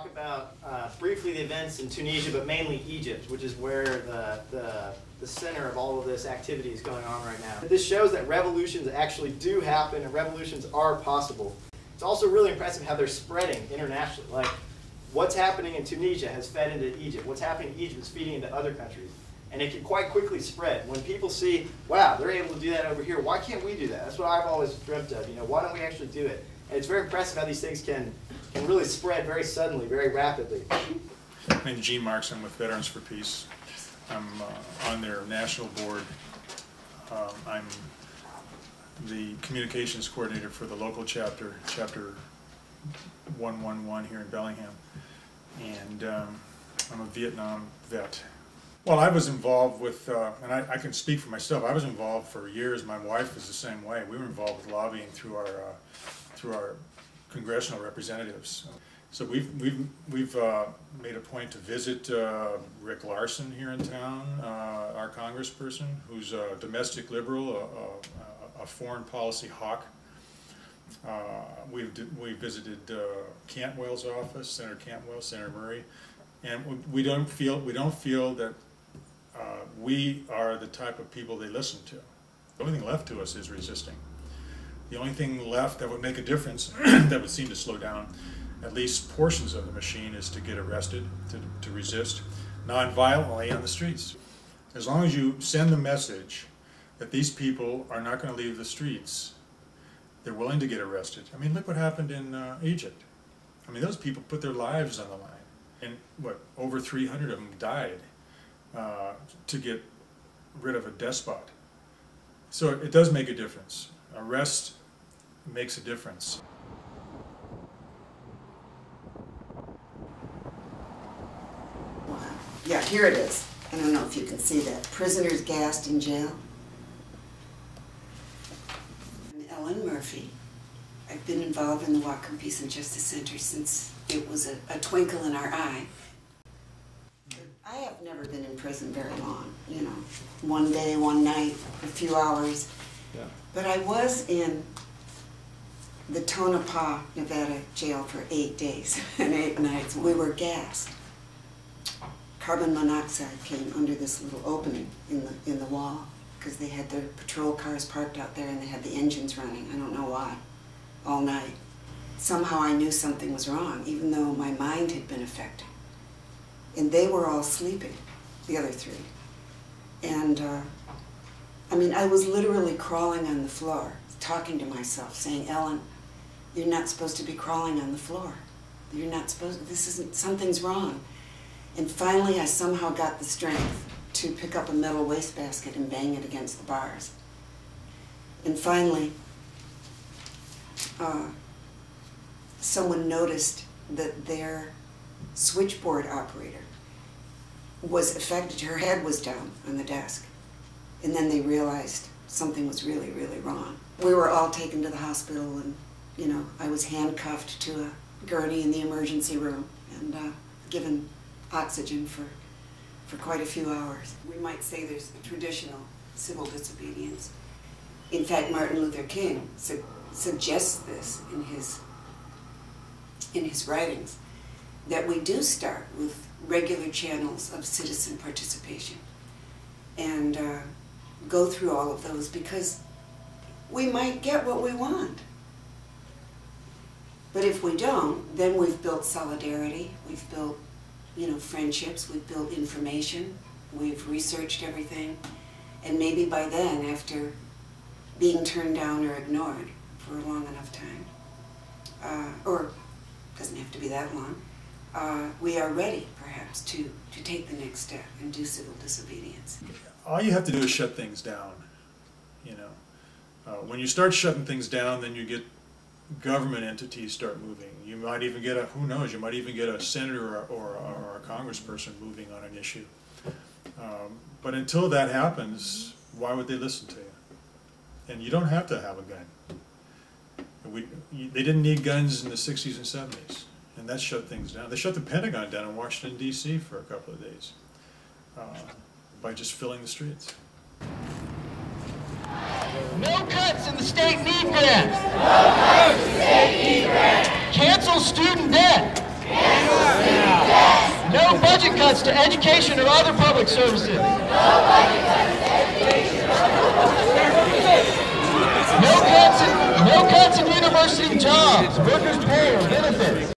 talk about briefly the events in Tunisia, but mainly Egypt, which is where the center of all of this activity is going on right now. This shows that revolutions actually do happen and revolutions are possible. It's also really impressive how they're spreading internationally. Like, what's happening in Tunisia has fed into Egypt. What's happening in Egypt is feeding into other countries. And it can quite quickly spread. When people see, wow, they're able to do that over here, why can't we do that? That's what I've always dreamt of. You know, why don't we actually do it? And it's very impressive how these things can really spread very suddenly, very rapidly. My name is Gene Marks. I'm with Veterans for Peace. I'm on their national board. I'm the communications coordinator for the local chapter, Chapter 111 here in Bellingham. And I'm a Vietnam vet. Well, I was involved with, and I can speak for myself, I was involved for years. My wife was the same way. We were involved with lobbying through our congressional representatives. So we've made a point to visit Rick Larson here in town, our congressperson, who's a domestic liberal, a foreign policy hawk. We visited Cantwell's office, Senator Cantwell, Senator Murray, and we don't feel that we are the type of people they listen to. The only thing left to us is resisting. The only thing left that would make a difference, that would seem to slow down at least portions of the machine, is to get arrested, to resist non-violently on the streets. As long as you send the message that these people are not going to leave the streets, they're willing to get arrested. I mean, look what happened in Egypt. I mean, those people put their lives on the line. And what, over 300 of them died to get rid of a despot. So it does make a difference. Arrest makes a difference. Wow. Yeah, here it is. I don't know if you can see that. Prisoners gassed in jail. I'm Ellen Murphy. I've been involved in the Whatcom Peace and Justice Center since it was a twinkle in our eye. I have never been in prison very long, you know, one day, one night, a few hours. Yeah. But I was in the Tonopah, Nevada jail for 8 days and 8 nights. We were gassed. Carbon monoxide came under this little opening in the wall because they had their patrol cars parked out there and they had the engines running. I don't know why, all night. Somehow I knew something was wrong, even though my mind had been affected. And they were all sleeping, the other 3. And, I mean, I was literally crawling on the floor, talking to myself, saying, Ellen, you're not supposed to be crawling on the floor. You're not supposed to, something's wrong. And finally, I somehow got the strength to pick up a metal wastebasket and bang it against the bars. And finally, someone noticed that their switchboard operator was affected. Her head was down on the desk. And then they realized something was really, really wrong. We were all taken to the hospital and, you know, I was handcuffed to a gurney in the emergency room and given oxygen for quite a few hours. We might say there's a traditional civil disobedience. In fact, Martin Luther King suggests this in his writings, that we do start with regular channels of citizen participation and go through all of those because we might get what we want. But if we don't, then we've built solidarity, we've built, you know, friendships, we've built information, we've researched everything, and maybe by then, after being turned down or ignored for a long enough time, or doesn't have to be that long, we are ready, perhaps, to take the next step and do civil disobedience. All you have to do is shut things down, you know. When you start shutting things down, then you get government entities start moving. You might even get who knows, you might even get a senator or a congressperson moving on an issue. But until that happens, why would they listen to you? And you don't have to have a gun. They didn't need guns in the 60s and 70s, and that shut things down. They shut the Pentagon down in Washington, D.C. for a couple of days by just filling the streets. No cuts in the state need grants. No cuts in the state need grants. Cancel student debt. Cancel cuts to education or other public services. No cuts in university jobs, workers' pay, or benefits.